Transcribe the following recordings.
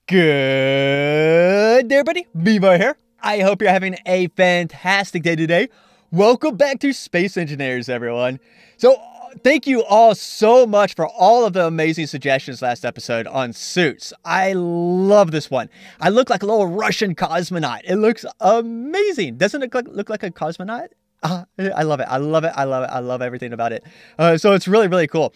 Good day, everybody. Bevo here. I hope you're having a fantastic day today. Welcome back to Space Engineers, everyone. So, thank you all so much for all of the amazing suggestions last episode on suits. I love this one. I look like a little Russian cosmonaut. It looks amazing. Doesn't it look like a cosmonaut? I love it. I love it. I love it. I love everything about it. So it's really, really cool.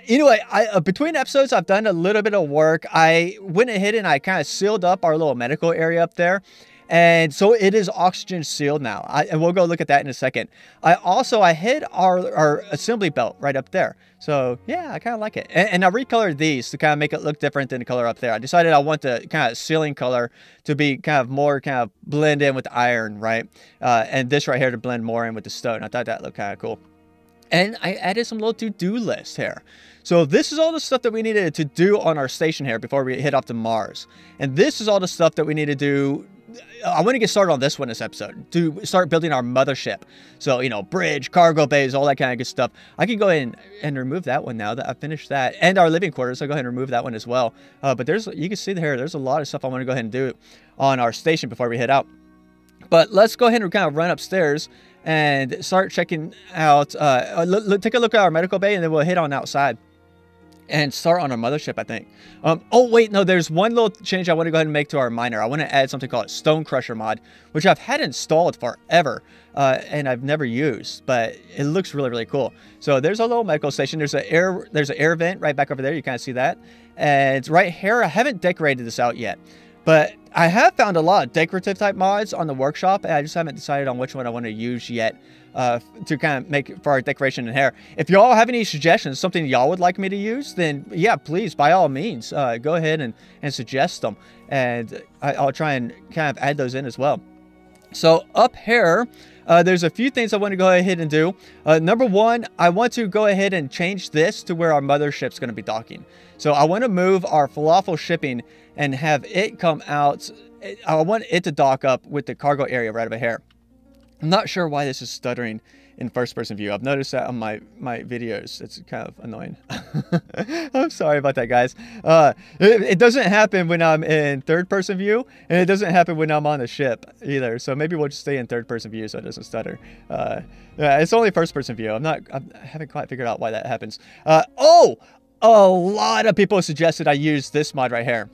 Anyway, between episodes, I've done a little bit of work. I went ahead and I kind of sealed up our little medical area up there. And so it is oxygen sealed now. And we'll go look at that in a second. I hid our assembly belt right up there. So yeah, I kind of like it. And I recolored these to kind of make it look different than the color up there. I decided I want the kind of ceiling color to be kind of more kind of blend in with the iron, right? And this right here to blend more in with the stone. I thought that looked kind of cool. And I added some little to-do lists here. So this is all the stuff that we needed to do on our station here before we head off to Mars. And this is all the stuff that we need to do. I want to get started on this one this episode to start building our mothership. So, you know, bridge, cargo bays, all that kind of good stuff. I can go ahead and remove that one now that I've finished that. And our living quarters, I'll go ahead and remove that one as well. But you can see here, there's a lot of stuff I want to go ahead and do on our station before we head out. But let's go ahead and kind of run upstairs and start checking out, take a look at our medical bay, and then we'll head on outside and start on our mothership, I think. Oh, wait, no, there's one little change I want to go ahead and make to our miner. I want to add something called Stone Crusher mod, which I've had installed forever, and I've never used, but it looks really, really cool. So there's a little medical station. There's an air vent right back over there. You kind of see that. And it's right here. I haven't decorated this out yet, but I have found a lot of decorative type mods on the workshop, and I just haven't decided on which one I want to use yet. To kind of make for our decoration in here. If y'all have any suggestions, something y'all would like me to use, then yeah, please, by all means, go ahead and suggest them. And I'll try and kind of add those in as well. So up here, there's a few things I want to go ahead and do. Number one, I want to go ahead and change this to where our mothership's going to be docking. So I want to move our falafel shipping and have it come out. I want it to dock up with the cargo area right over here. I'm not sure why this is stuttering in first-person view. I've noticed that on my videos. It's kind of annoying. I'm sorry about that, guys. It doesn't happen when I'm in third-person view, and it doesn't happen when I'm on the ship either. So maybe we'll just stay in third-person view so it doesn't stutter. Yeah, it's only first-person view. I haven't quite figured out why that happens. Oh, a lot of people suggested I use this mod right here.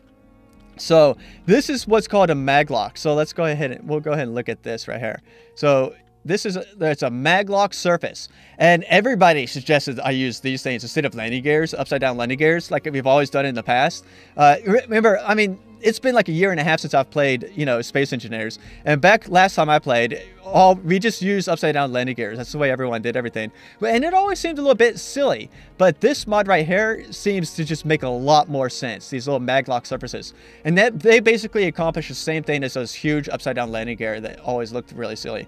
So this is what's called a maglock. So let's go ahead and we'll go ahead and look at this right here. So it's a maglock surface, and everybody suggested I use these things instead of landing gears, upside down landing gears, like we've always done in the past. Remember, I mean, it's been like a year and a half since I've played, you know, Space Engineers, and back last time I played, we just used upside down landing gears. That's the way everyone did everything, and it always seemed a little bit silly. But this mod right here seems to just make a lot more sense. These little maglock surfaces, and that they basically accomplish the same thing as those huge upside down landing gear that always looked really silly.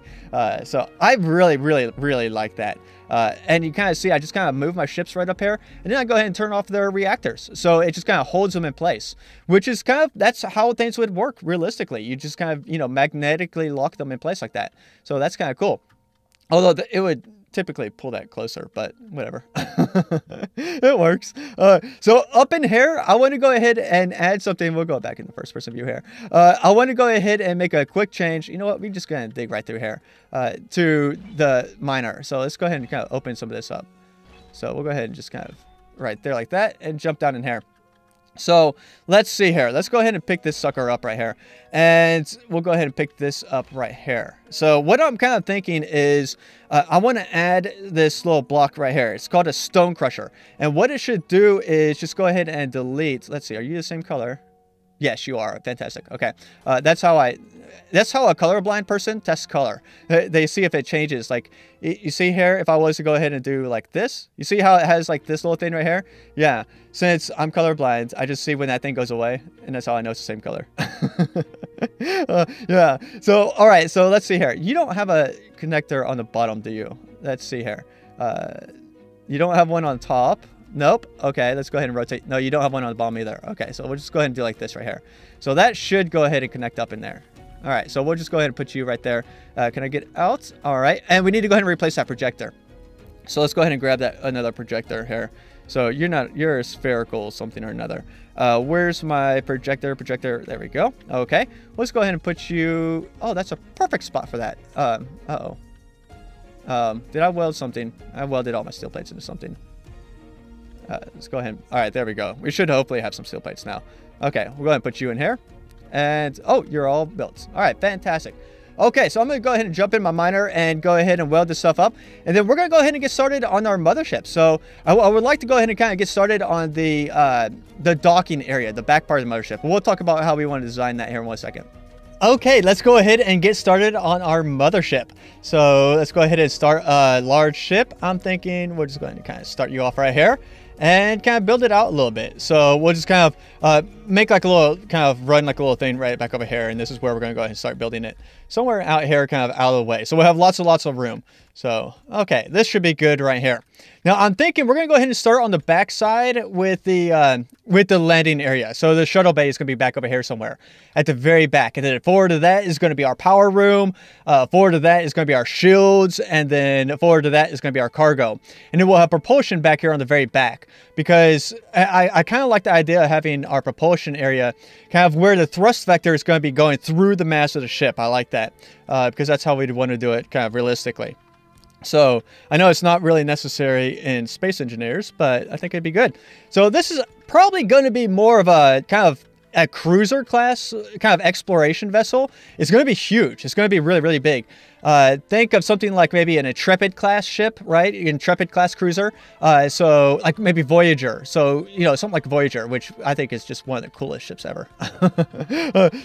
So I really, really, really like that. And you kind of see, I just kind of move my ships right up here, and then I go ahead and turn off their reactors. So it just kind of holds them in place, which is kind of, that's how things would work realistically. You just kind of, you know, magnetically lock them in place like that. So that's kind of cool. Although it would typically pull that closer, but whatever. It works. So up in here, I want to go ahead and add something. We'll go back in the first person view here. I want to go ahead and make a quick change. You know what? We're just going to dig right through here to the miner. So let's go ahead and kind of open some of this up. So we'll go ahead and just kind of right there like that and jump down in here. So let's see here. Let's go ahead and pick this sucker up right here. And we'll go ahead and pick this up right here. So what I'm kind of thinking is I want to add this little block right here. It's called a stone crusher. And what it should do is just go ahead and delete. Let's see. Are you the same color? Yes, you are. Fantastic. Okay. That's how a colorblind person tests color. They see if it changes. Like, you see here, if I was to go ahead and do like this, you see how it has like this little thing right here? Yeah. Since I'm colorblind, I just see when that thing goes away, and that's how I know it's the same color. Yeah. So, all right. So let's see here. You don't have a connector on the bottom, do you? Let's see here. You don't have one on top. Nope. Okay, let's go ahead and rotate. No, you don't have one on the bottom either. Okay, so we'll just go ahead and do like this right here. So that should go ahead and connect up in there. All right, so we'll just go ahead and put you right there. Can I get out? All right, and we need to go ahead and replace that projector. So let's go ahead and grab that another projector here. So you're a spherical something or another. Where's my projector? There we go. Okay, let's go ahead and put you. Oh, that's a perfect spot for that. Uh-oh. Did I weld something? I welded all my steel plates into something. Let's go ahead. All right, there we go. We should hopefully have some steel plates now. Okay, we'll go ahead and put you in here. And, oh, you're all built. All right, fantastic. Okay, so I'm going to go ahead and jump in my miner and go ahead and weld this stuff up. And then we're going to go ahead and get started on our mothership. So I would like to go ahead and kind of get started on the docking area, the back part of the mothership. We'll talk about how we want to design that here in 1 second. Okay, let's go ahead and get started on our mothership. So let's go ahead and start a large ship. I'm thinking we're just going to kind of start you off right here and kind of build it out a little bit. So we'll just kind of make like a little, kind of run like a little thing right back over here. And this is where we're going to go ahead and start building it. Somewhere out here, kind of out of the way. So we'll have lots of room. So, okay, this should be good right here. Now I'm thinking we're going to go ahead and start on the back side with the landing area. So the shuttle bay is going to be back over here somewhere at the very back. And then forward to that is going to be our power room. Forward to that is going to be our shields. And then forward to that is going to be our cargo. And then we'll have propulsion back here on the very back. Because I kind of like the idea of having our propulsion area kind of where the thrust vector is going to be going through the mass of the ship. I like that because that's how we'd want to do it kind of realistically. So I know it's not really necessary in Space Engineers, but I think it'd be good. So this is probably going to be more of a kind of a cruiser class kind of exploration vessel. It's going to be huge. It's going to be really big. Think of something like maybe an Intrepid class ship, right? Intrepid class cruiser. So like maybe Voyager. So, you know, something like Voyager, which I think is just one of the coolest ships ever.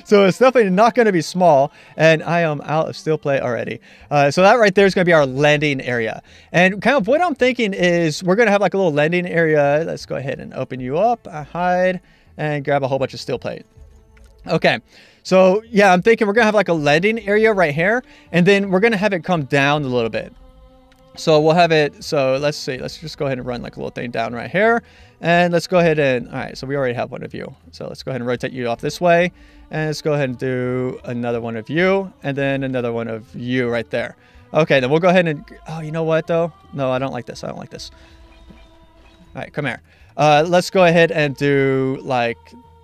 So it's definitely not going to be small. And I am out of steel plate already. So that right there is going to be our landing area. And kind of what I'm thinking is we're going to have like a little landing area. Let's go ahead and open you up. Hide. And grab a whole bunch of steel plate. Okay, so yeah, I'm thinking we're gonna have like a landing area right here, and then we're gonna have it come down a little bit. So we'll have it, so let's see, let's just go ahead and run like a little thing down right here. And let's go ahead and, all right, so we already have one of you. So let's go ahead and rotate you off this way. And let's go ahead and do another one of you, and then another one of you right there. Okay, then we'll go ahead and, oh, you know what though? No, I don't like this, I don't like this. All right, come here. Let's go ahead and do like,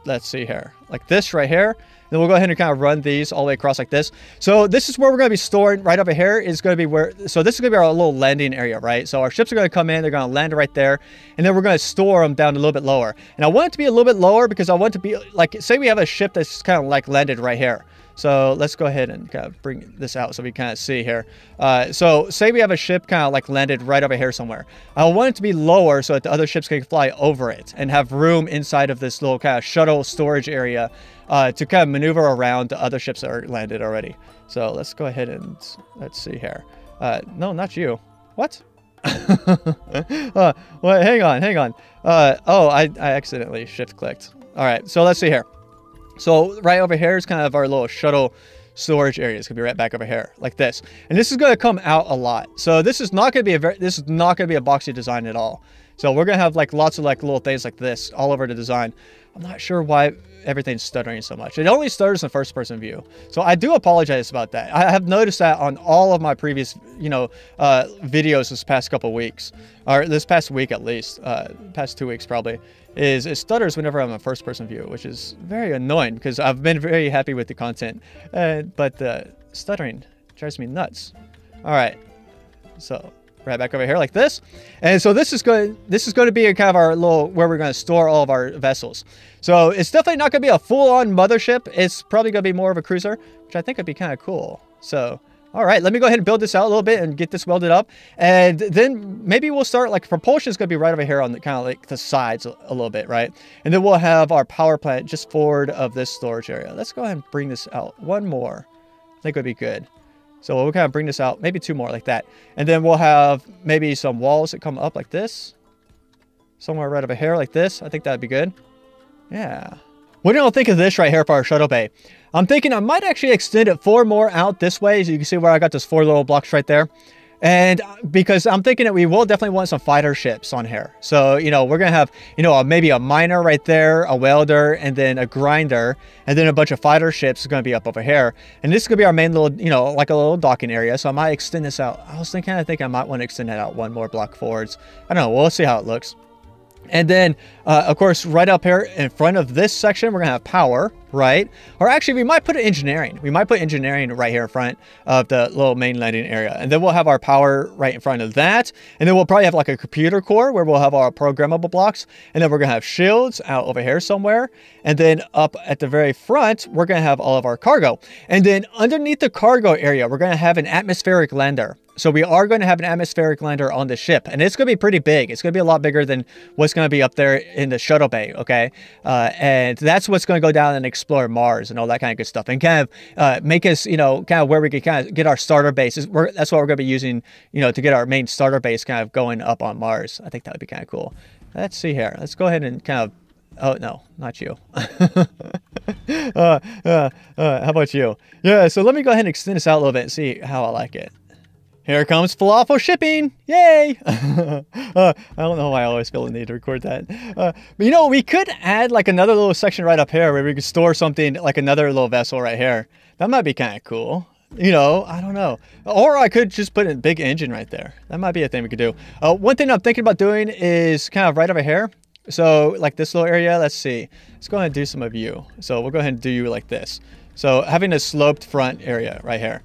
let's see here, like this right here. Then we'll go ahead and kind of run these all the way across like this. So this is where we're going to be storing right over here is going to be where, so this is going to be our little landing area, right? So our ships are going to come in, they're going to land right there. And then we're going to store them down a little bit lower. And I want it to be a little bit lower because I want it to be like, say we have a ship that's kind of like landed right here. So let's go ahead and kind of bring this out so we kind of see here. So say we have a ship kind of like landed right over here somewhere. I want it to be lower so that the other ships can fly over it and have room inside of this little kind of shuttle storage area to kind of maneuver around the other ships that are landed already. So let's go ahead and let's see here. No, not you. What? Well, hang on. Oh, I accidentally shift clicked. All right, so let's see here. So right over here is kind of our little shuttle storage area. It's gonna be right back over here, like this. And this is gonna come out a lot. So this is not gonna be a boxy design at all. So we're gonna have like lots of like little things like this all over the design. I'm not sure why everything's stuttering so much. It only stutters in first person view. So I do apologize about that. I have noticed that on all of my previous, you know, videos this past couple weeks, or this past week at least, past 2 weeks probably, is it stutters whenever I'm in first person view, which is very annoying because I've been very happy with the content, but stuttering drives me nuts. All right, so right back over here like this. And so this is going to be a kind of our little, where we're going to store all of our vessels. So it's definitely not going to be a full-on mothership. It's probably going to be more of a cruiser, which I think would be kind of cool. So, all right, let me go ahead and build this out a little bit and get this welded up. And then maybe we'll start, like, propulsion is going to be right over here on the kind of like the sides a little bit, right? And then we'll have our power plant just forward of this storage area. Let's go ahead and bring this out one more. I think it would be good. So we'll kind of bring this out, maybe 2 more like that. And then we'll have maybe some walls that come up like this. Somewhere right over here like this. I think that'd be good. Yeah. What do y'all think of this right here for our shuttle bay? I'm thinking I might actually extend it 4 more out this way. So you can see where I got those 4 little blocks right there. And because I'm thinking that we will definitely want some fighter ships on here. So, you know, we're going to have, you know, maybe a miner right there, a welder, and then a grinder. And then a bunch of fighter ships is going to be up over here. And this is going to be our main little, you know, like a little docking area. So I might extend this out. I think I might want to extend it out 1 more block forwards. I don't know. We'll see how it looks. And then, of course, right up here in front of this section, we're going to have power, right? Or actually, we might put engineering. We might put engineering right here in front of the little main landing area. And then we'll have our power right in front of that. And then we'll probably have like a computer core where we'll have our programmable blocks. And then we're going to have shields out over here somewhere. And then up at the very front, we're going to have all of our cargo. And then underneath the cargo area, we're going to have an atmospheric lander. So we are going to have an atmospheric lander on the ship, and it's going to be pretty big. It's going to be a lot bigger than what's going to be up there in the shuttle bay, okay? And that's what's going to go down and explore Mars and all that kind of good stuff, and kind of make us, you know, kind of where we can kind of get our starter base. That's what we're going to be using, you know, to get our main starter base kind of going up on Mars. I think that would be kind of cool. Let's see here. Let's go ahead and kind of, oh, no, not you. How about you? Yeah, so let me go ahead and extend this out a little bit and see how I like it. Here comes falafel shipping. Yay. I don't know why I always feel the need to record that. But you know, we could add like another little section right up here where we could store something like another little vessel right here. That might be kind of cool. You know, I don't know. Or I could just put a big engine right there. That might be a thing we could do. One thing I'm thinking about doing is kind of right over here. So like this little area, let's see. Let's go ahead and do some of you. So we'll go ahead and do you like this. So having a sloped front area right here.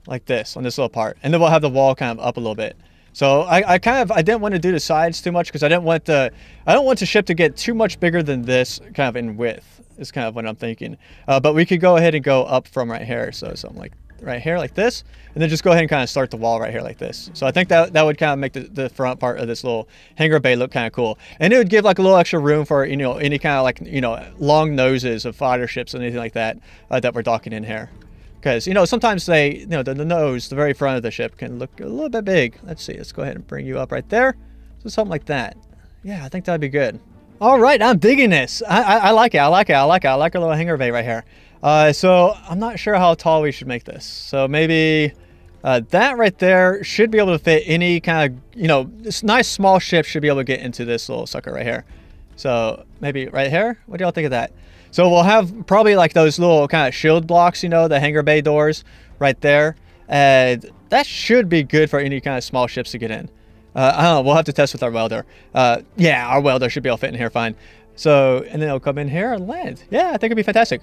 Like this on this little part, and then we'll have the wall kind of up a little bit. So I didn't want to do the sides too much because I don't want the ship to get too much bigger than this kind of in width is kind of what I'm thinking. But we could go ahead and go up from right here. So something like right here like this, and then just go ahead and kind of start the wall right here like this. So I think that would kind of make the front part of this little hangar bay look kind of cool, and it would give like a little extra room for, you know, any kind of like, you know, long noses of fighter ships and anything like that that we're docking in here. Because, you know, sometimes they, you know, the nose, the very front of the ship can look a little bit big. Let's see. Let's go ahead and bring you up right there. So something like that. Yeah, I think that'd be good. All right, I'm digging this. I like it. I like it. I like it. I like our little hangar bay right here. So I'm not sure how tall we should make this. So maybe that right there should be able to fit any kind of, you know, this nice small ship should be able to get into this little sucker right here. So maybe right here. What do y'all think of that? So we'll have probably like those little kind of shield blocks, you know, the hangar bay doors right there. And that should be good for any kind of small ships to get in. I don't know. We'll have to test with our welder. Yeah, our welder should be able to fit in here fine. So, and then it'll come in here and land. Yeah, I think it'd be fantastic.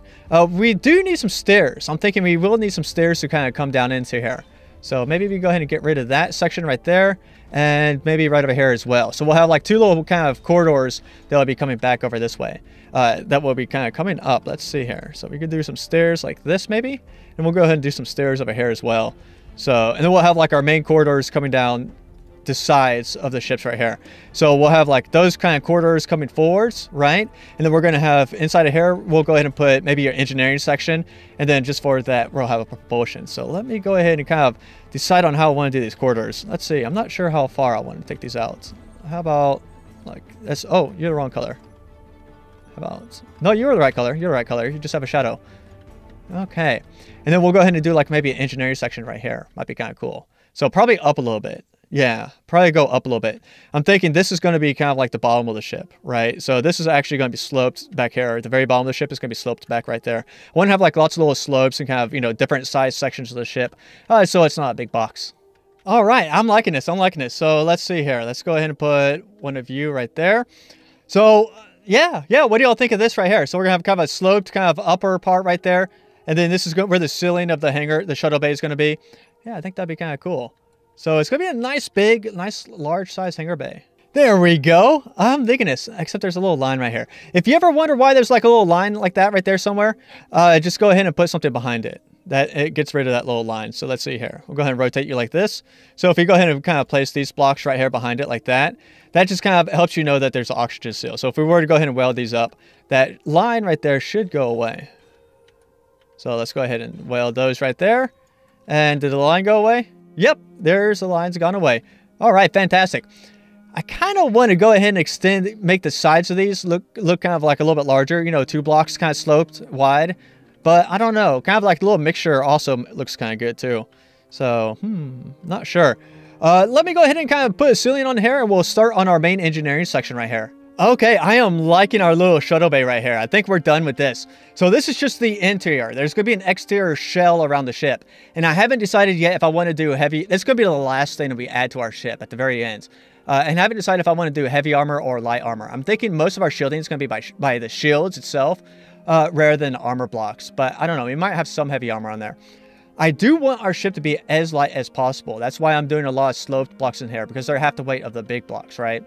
We do need some stairs. I'm thinking we will need some stairs to kind of come down into here. So maybe we go ahead and get rid of that section right there. And maybe right over here as well. So we'll have like two little kind of corridors that will be coming back over this way. That will be kind of coming up. Let's see here. So we could do some stairs like this maybe. And we'll go ahead and do some stairs over here as well. So, and then we'll have like our main corridors coming down the sides of the ships right here. So we'll have like those kind of corridors coming forwards, right? And then we're going to have inside of here, we'll go ahead and put maybe your engineering section. And then just for that, we'll have a propulsion. So let me go ahead and kind of decide on how I want to do these corridors. Let's see. I'm not sure how far I want to take these out. How about like this? Oh, you're the wrong color. How about, no, you're the right color. You're the right color. You just have a shadow. Okay. And then we'll go ahead and do like maybe an engineering section right here. Might be kind of cool. So probably up a little bit. Yeah, probably go up a little bit. I'm thinking this is going to be kind of like the bottom of the ship, right? So this is actually going to be sloped back here. At the very bottom of the ship is going to be sloped back right there. I want to have like lots of little slopes and kind of, you know, different size sections of the ship. So it's not a big box. All right, I'm liking this. I'm liking this. So let's see here. Let's go ahead and put one of you right there. So yeah. What do y'all think of this right here? So we're going to have kind of a sloped kind of upper part right there. And then this is where the ceiling of the hangar, the shuttle bay is going to be. Yeah, I think that'd be kind of cool. So it's going to be a nice, big, nice, large size hangar bay. There we go. I'm digging this, except there's a little line right here. If you ever wonder why there's like a little line like that right there somewhere, just go ahead and put something behind it. It gets rid of that little line. So let's see here. We'll go ahead and rotate you like this. So if you go ahead and kind of place these blocks right here behind it like that, that just kind of helps you know that there's an oxygen seal. So if we were to go ahead and weld these up, that line right there should go away. So let's go ahead and weld those right there. And did the line go away? Yep, there's the lines gone away. All right, fantastic. I kind of want to go ahead and make the sides of these look kind of like a little bit larger. You know, 2 blocks kind of sloped wide. But I don't know, kind of like a little mixture also looks kind of good too. So, not sure. Let me go ahead and kind of put a ceiling on here and we'll start on our main engineering section right here. Okay, I am liking our little shuttle bay right here. I think we're done with this. So this is just the interior. There's going to be an exterior shell around the ship. And I haven't decided yet if I want to do heavy. This is going to be the last thing that we add to our ship at the very end. and I haven't decided if I want to do heavy armor or light armor. I'm thinking most of our shielding is going to be by the shields itself, rather than armor blocks. But I don't know. We might have some heavy armor on there. I do want our ship to be as light as possible. That's why I'm doing a lot of sloped blocks in here, because they're half the weight of the big blocks, right?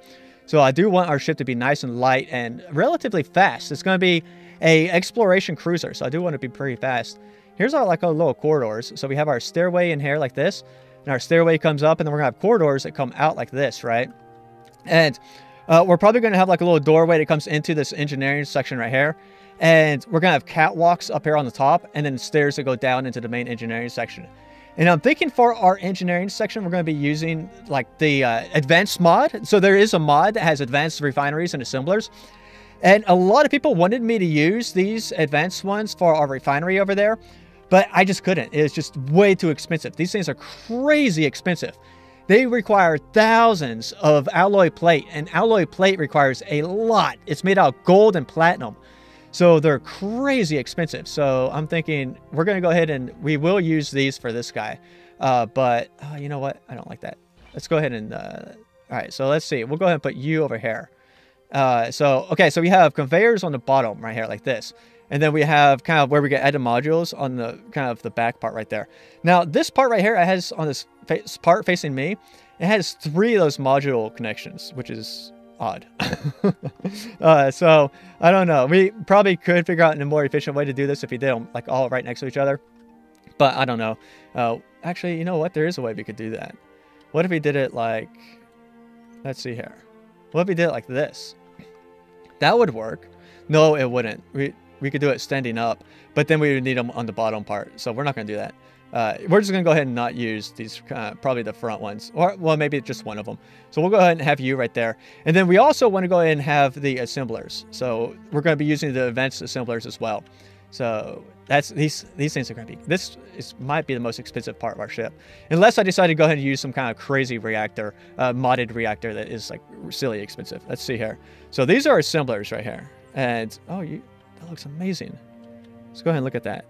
So I do want our ship to be nice and light and relatively fast. It's going to be a exploration cruiser, so I do want to be pretty fast. Here's our like our little corridors. So we have our stairway in here like this, and our stairway comes up, and then we're gonna have corridors that come out like this, right? And we're probably gonna have like a little doorway that comes into this engineering section right here, and we're gonna have catwalks up here on the top, and then stairs that go down into the main engineering section. And I'm thinking for our engineering section, we're going to be using like the advanced mod. So there is a mod that has advanced refineries and assemblers. And a lot of people wanted me to use these advanced ones for our refinery over there, but I just couldn't. It's just way too expensive. These things are crazy expensive. They require thousands of alloy plate, and alloy plate requires a lot. It's made out of gold and platinum. So they're crazy expensive. So I'm thinking we're going to go ahead and we will use these for this guy. But you know what? I don't like that. Let's go ahead and... all right, so let's see. We'll go ahead and put you over here. Okay, so we have conveyors on the bottom right here like this. And then we have kind of where we get added modules on the kind of the back part right there. Now, this part right here, it has on this part facing me, it has 3 of those module connections, which is... odd. So I don't know. We probably could figure out a more efficient way to do this if we did them like all right next to each other, but I don't know. Actually, you know what? There is a way we could do that. What if we did it like, let's see here. What if we did it like this? That would work. No, it wouldn't. We could do it standing up, but then we would need them on the bottom part. So we're not going to do that. We're just going to go ahead and not use these, probably the front ones, or well, maybe just one of them. So we'll go ahead and have you right there. And then we also want to go ahead and have the assemblers. So we're going to be using the advanced assemblers as well. So that's these things are going to be, might be the most expensive part of our ship. Unless I decide to go ahead and use some kind of crazy reactor, modded reactor that is like silly expensive. Let's see here. So these are assemblers right here. And, oh, that looks amazing. Let's go ahead and look at that.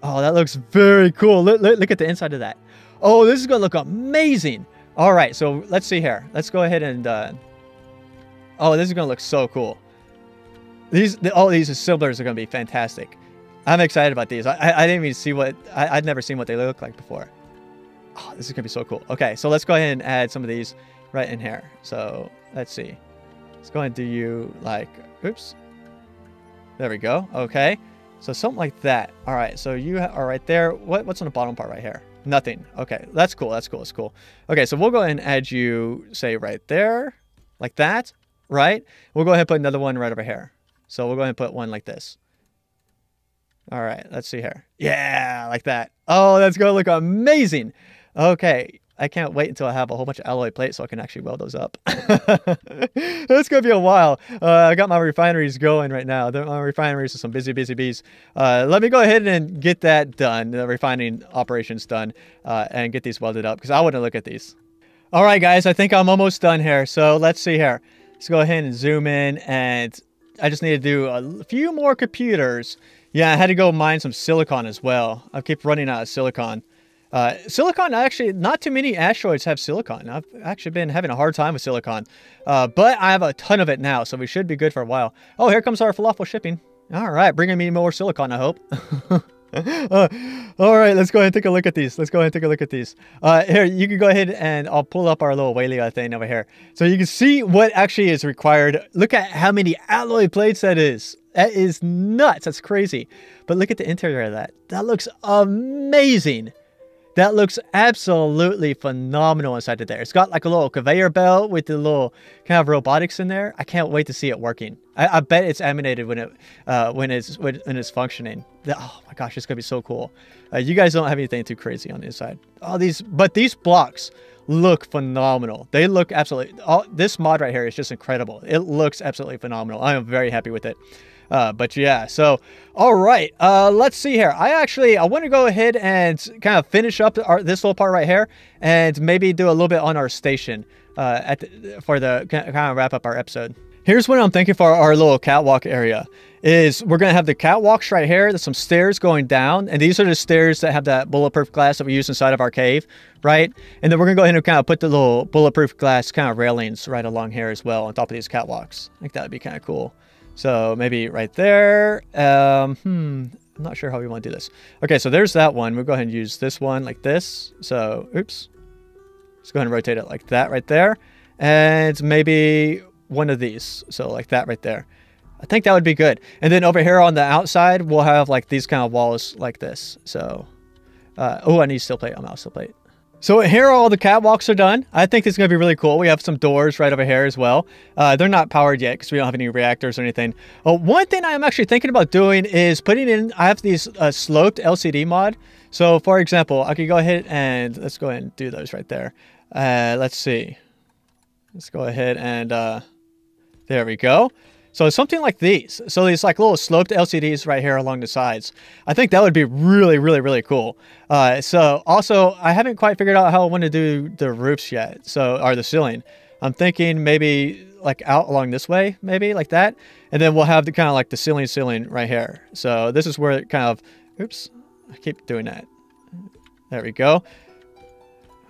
Oh, that looks very cool. Look at the inside of that. Oh, this is going to look amazing. All right, so let's see here. Let's go ahead and... oh, this is going to look so cool. All these assemblers are going to be fantastic. I'm excited about these. I didn't even see what... I'd never seen what they look like before. Oh, this is going to be so cool. Okay, so let's go ahead and add some of these right in here. So, let's see. Let's go ahead and do you like... Oops. There we go. Okay. So something like that. All right. So you are right there. What's on the bottom part right here? Nothing. Okay. That's cool. That's cool. That's cool. Okay. So we'll go ahead and add you, say, right there. Like that. Right? We'll go ahead and put another one right over here. So we'll go ahead and put one like this. All right. Let's see here. Yeah. Like that. Oh, that's going to look amazing. Okay. I can't wait until I have a whole bunch of alloy plates so I can actually weld those up. It's going to be a while. I got my refineries going right now. My refineries are some busy bees. Let me go ahead and get that done, the refining operations done, and get these welded up because I want to look at these. All right, guys, I think I'm almost done here. So let's see here. Let's go ahead and zoom in, and I just need to do a few more computers. Yeah, I had to go mine some silicon as well. I keep running out of silicon. Silicon, actually, not too many asteroids have silicon. I've actually been having a hard time with silicon. But I have a ton of it now, so we should be good for a while. Oh, here comes our falafel shipping. All right, bringing me more silicon, I hope. All right, let's go ahead and take a look at these. Here, you can go ahead and I'll pull up our little Walia thing over here. So you can see what actually is required. Look at how many alloy plates that is. That is nuts. That's crazy. But look at the interior of that. That looks amazing. That looks absolutely phenomenal inside of there. It's got like a little conveyor belt with the little kind of robotics in there. I can't wait to see it working. I bet it's animated when it's functioning. Oh my gosh, it's gonna be so cool. You guys don't have anything too crazy on the inside. But these blocks look phenomenal. They look absolutely. This mod right here is just incredible. It looks absolutely phenomenal. I am very happy with it. But yeah, so, all right, let's see here. I want to go ahead and kind of finish up this little part right here and maybe do a little bit on our station, for the kind of wrap up our episode. Here's what I'm thinking for our little catwalk area is we're going to have the catwalks right here. There's some stairs going down. And these are the stairs that have that bulletproof glass that we use inside of our cave, right? And then we're going to go ahead and kind of put the little bulletproof glass kind of railings right along here as well on top of these catwalks. I think that would be kind of cool. So maybe right there. I'm not sure how we want to do this. Okay, so there's that one. We'll go ahead and use this one like this. So, oops. Let's go ahead and rotate it like that right there. And maybe one of these. So like that right there. I think that would be good. And then over here on the outside, we'll have like these kind of walls like this. So, oh, I need steel plate. I'm out of steel plate. So here all the catwalks are done. I think this is going to be really cool. We have some doors right over here as well. They're not powered yet because we don't have any reactors or anything. One thing I'm actually thinking about doing is putting in, I have these sloped LCD mod. So for example, I could go ahead and let's go ahead and do those right there. Let's see. Let's go ahead and there we go. So something like these. So these like little sloped LCDs right here along the sides. I think that would be really, really, really cool. So also, I haven't quite figured out how I want to do the roofs yet. So, or the ceiling. I'm thinking maybe like out along this way, maybe like that. And then we'll have the kind of like the ceiling right here. So this is where it kind of, oops, I keep doing that. There we go.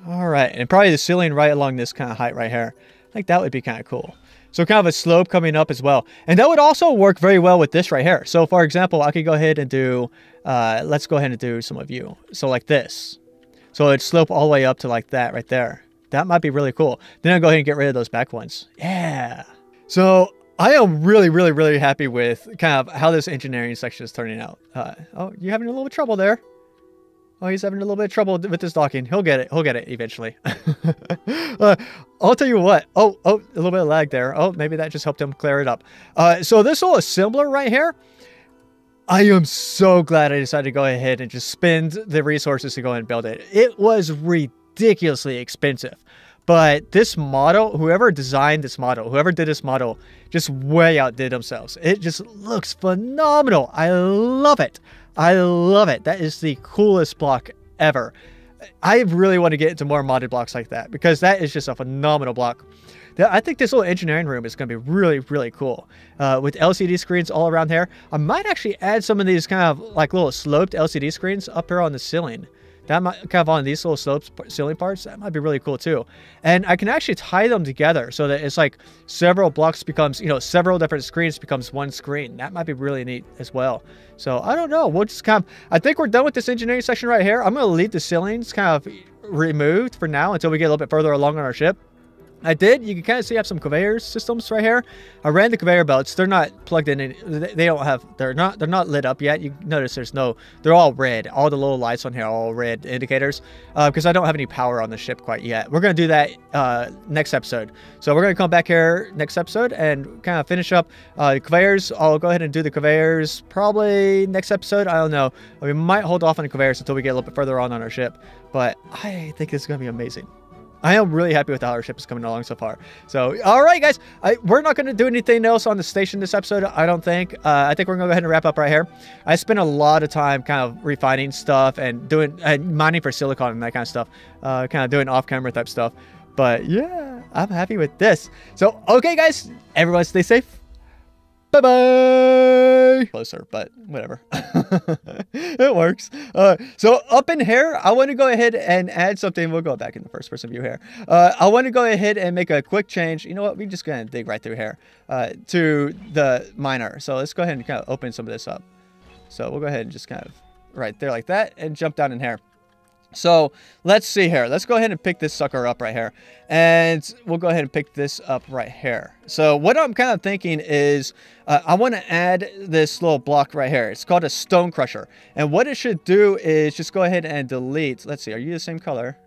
All right. And probably the ceiling right along this kind of height right here. I think that would be kind of cool. So kind of a slope coming up as well. And that would also work very well with this right here. So for example, I could go ahead and do, let's go ahead and do some of you. So like this. So it'd slope all the way up to like that right there. That might be really cool. Then I'll go ahead and get rid of those back ones. Yeah. So I am really, really, really happy with kind of how this engineering section is turning out. Oh, you're having a little bit of trouble there. Oh, he's having a little bit of trouble with this docking. He'll get it. He'll get it eventually. I'll tell you what. Oh, a little bit of lag there. Oh, maybe that just helped him clear it up. So this little assembler right here, I am so glad I decided to go ahead and just spend the resources to go ahead and build it. It was ridiculously expensive. But this model, whoever designed this model, whoever did this model, just way outdid themselves. It just looks phenomenal. I love it. I love it. That is the coolest block ever. I really want to get into more modded blocks like that because that is just a phenomenal block. I think this little engineering room is going to be really, really cool. With LCD screens all around here. I might actually add some of these kind of like little sloped LCD screens up here on the ceiling. That might kind of on these little slopes ceiling parts. That might be really cool too. And I can actually tie them together so that it's like several blocks becomes, you know, several different screens becomes one screen. That might be really neat as well. So I don't know. We'll just kind of, I think we're done with this engineering section right here. I'm going to leave the ceilings kind of removed for now until we get a little bit further along on our ship. I did. You can kind of see I have some conveyor systems right here. I ran the conveyor belts. They're not plugged in. They don't have. They're not lit up yet. You notice there's no. They're all red. All the little lights on here are all red indicators. Because I don't have any power on the ship quite yet. We're gonna do that next episode. So we're gonna come back here next episode and kind of finish up the conveyors. I'll go ahead and do the conveyors probably next episode. I don't know. We might hold off on the conveyors until we get a little bit further on our ship. But I think this is gonna be amazing. I am really happy with how our ship is coming along so far. So, all right, guys. We're not going to do anything else on the station this episode, I don't think. I think we're going to go ahead and wrap up right here. I spent a lot of time kind of refining stuff and doing mining for silicon and that kind of stuff. Kind of doing off-camera type stuff. But, yeah, I'm happy with this. So, okay, guys. Everyone stay safe. Bye-bye. Closer, but whatever. It works. So up in here, I want to go ahead and add something. We'll go back in the first person view here. I want to go ahead and make a quick change. You know what? We're just going to dig right through here to the miner. So let's go ahead and kind of open some of this up. So we'll go ahead and just kind of right there like that and jump down in here. So let's see here. Let's go ahead and pick this sucker up right here. And we'll go ahead and pick this up right here. So what I'm kind of thinking is I want to add this little block right here. It's called a stone crusher. And what it should do is just go ahead and delete. Let's see. Are you the same color?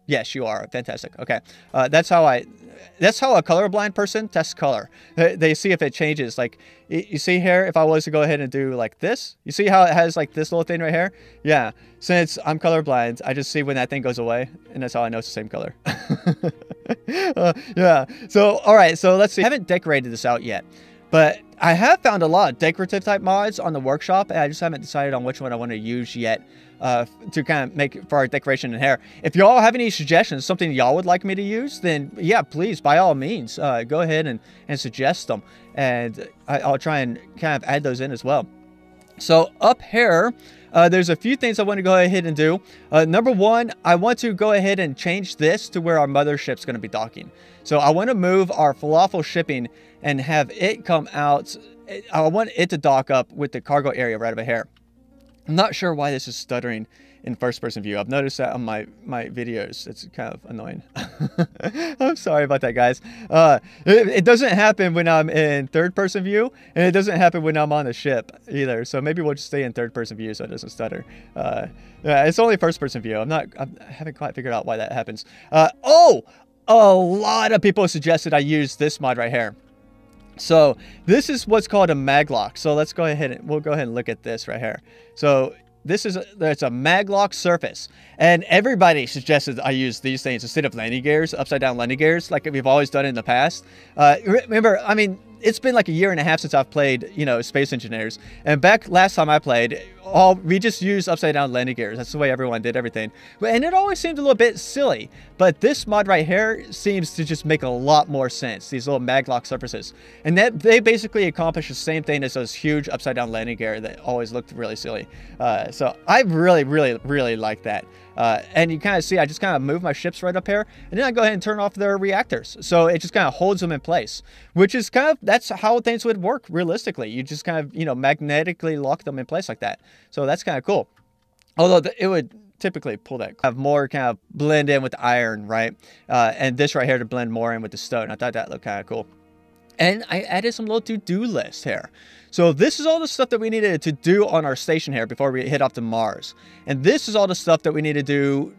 Yes, you are. Fantastic. Okay. That's how a colorblind person tests color. They see if it changes. Like, you see here, if I was to go ahead and do like this, you see how it has like this little thing right here? Yeah. Since I'm colorblind, I just see when that thing goes away. And that's how I know it's the same color. Yeah. So, all right. So let's see. I haven't decorated this out yet. But I have found a lot of decorative type mods on the workshop, and I just haven't decided on which one I want to use yet to kind of make for our decoration and hair. If y'all have any suggestions, something y'all would like me to use, then yeah, please, by all means, go ahead and suggest them. And I'll try and kind of add those in as well. So up here, there's a few things I want to go ahead and do. Number one, I want to go ahead and change this to where our mothership's going to be docking. So I want to move our falafel shipping and have it come out. I want it to dock up with the cargo area right over here. I'm not sure why this is stuttering in first-person view. I've noticed that on my videos. It's kind of annoying. I'm sorry about that, guys. It doesn't happen when I'm in third-person view, and it doesn't happen when I'm on the ship either. So maybe we'll just stay in third-person view so it doesn't stutter. Yeah, it's only first-person view. I haven't quite figured out why that happens. Oh, a lot of people suggested I use this mod right here. So this is what's called a maglock. So let's go ahead and we'll go ahead and look at this right here. So it's a maglock surface, and everybody suggested I use these things instead of landing gears, upside down landing gears, like we've always done in the past. Remember, I mean, it's been like a year and a half since I've played, you know, Space Engineers, and back last time I played, we just used upside down landing gears. That's the way everyone did everything, and it always seemed a little bit silly. But this mod right here seems to just make a lot more sense. These little maglock surfaces, and that they basically accomplish the same thing as those huge upside down landing gear that always looked really silly. So I really like that. And you kind of see, I just kind of move my ships right up here, and then I go ahead and turn off their reactors. So it just kind of holds them in place, which is kind of, that's how things would work realistically. You just kind of, you know, magnetically lock them in place like that. So that's kind of cool. Although it would typically pull that, have more kind of blend in with the iron, right? And this right here to blend more in with the stone. I thought that looked kind of cool. And I added some little to-do list here. So this is all the stuff that we needed to do on our station here before we head off to Mars. And this is all the stuff that we need to do.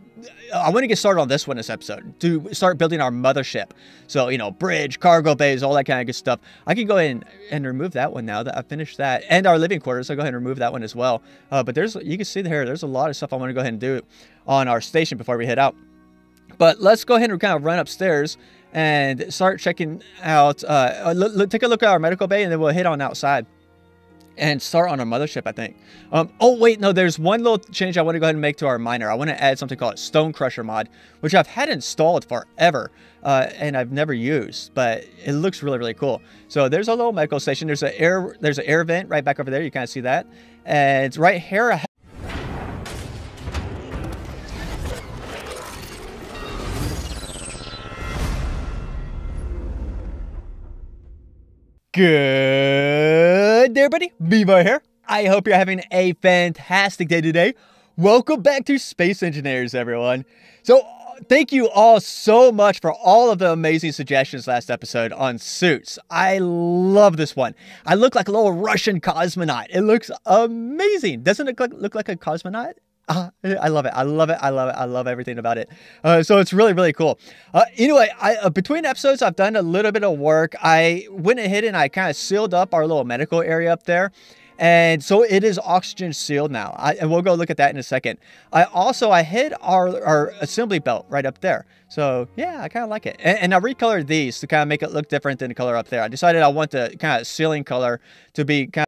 I want to get started on this one this episode, to start building our mothership. So, you know, bridge, cargo bays, all that kind of good stuff. I can go ahead and remove that one now that I've finished that. And our living quarters, I'll go ahead and remove that one as well. But you can see here, there's a lot of stuff I want to go ahead and do on our station before we head out. But let's go ahead and kind of run upstairs and start checking out, take a look at our medical bay, and then we'll head on outside and start on our mothership, I think. Oh, wait, no, there's one little change I want to go ahead and make to our miner. I want to add something called a Stone Crusher mod, which I've had installed forever, and I've never used, but it looks really cool. So there's a little medical station. There's an air vent right back over there. You kind of see that. And right here, good day, everybody. Bevo here. I hope you're having a fantastic day today. Welcome back to Space Engineers, everyone. So thank you all so much for all of the amazing suggestions last episode on suits. I love this one. I look like a little Russian cosmonaut. It looks amazing. Doesn't it look like a cosmonaut? I love it. I love it. I love it. I love everything about it. So it's really cool. Anyway, between episodes, I've done a little bit of work. I went ahead and I kind of sealed up our little medical area up there. And so it is oxygen sealed now. And we'll go look at that in a second. I hid our assembly belt right up there. So yeah, I kind of like it. And I recolored these to kind of make it look different than the color up there. I decided I want the kind of ceiling color to be kind of